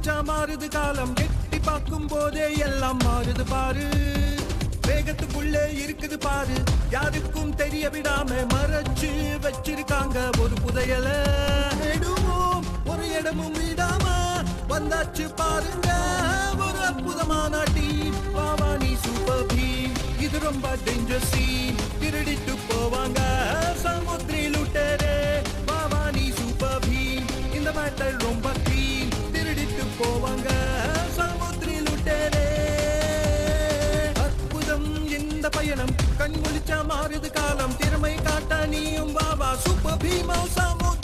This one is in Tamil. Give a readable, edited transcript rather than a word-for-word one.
முழிச்சா மாறுது காலம் எட்டி பார்க்கும் போதே எல்லாம் மாறுது பாரு வேகத்துக்குள்ளே இருக்குது பாரு யாருக்கும் தெரிய விடாம மறைச்சு வச்சிருக்காங்க ஒரு புதையல நெடுவோம் ஒரு இடமும் விடாம வந்தாச்சு பாருங்க ஒரு அற்புதமான டீம் பாவானி சூப்பர் டீம் இது ரொம்ப டேஞ்சர் சீன் திருடிட்டு போவாங்க சமுத்திரி லுட்டரே பாவானி சூப்பர் டீம் இந்த மேட்டர் ரொம்ப க்ளீன் திருடிட்டு போவாங்க சமுத்திரி லுட்டரே அற்புதம் இந்த பயணம் கண் முழிச்சா மாறுது காலம் திறமை காட்ட நீயும் பாபா சூப்பர் பீமா சமுத்திரி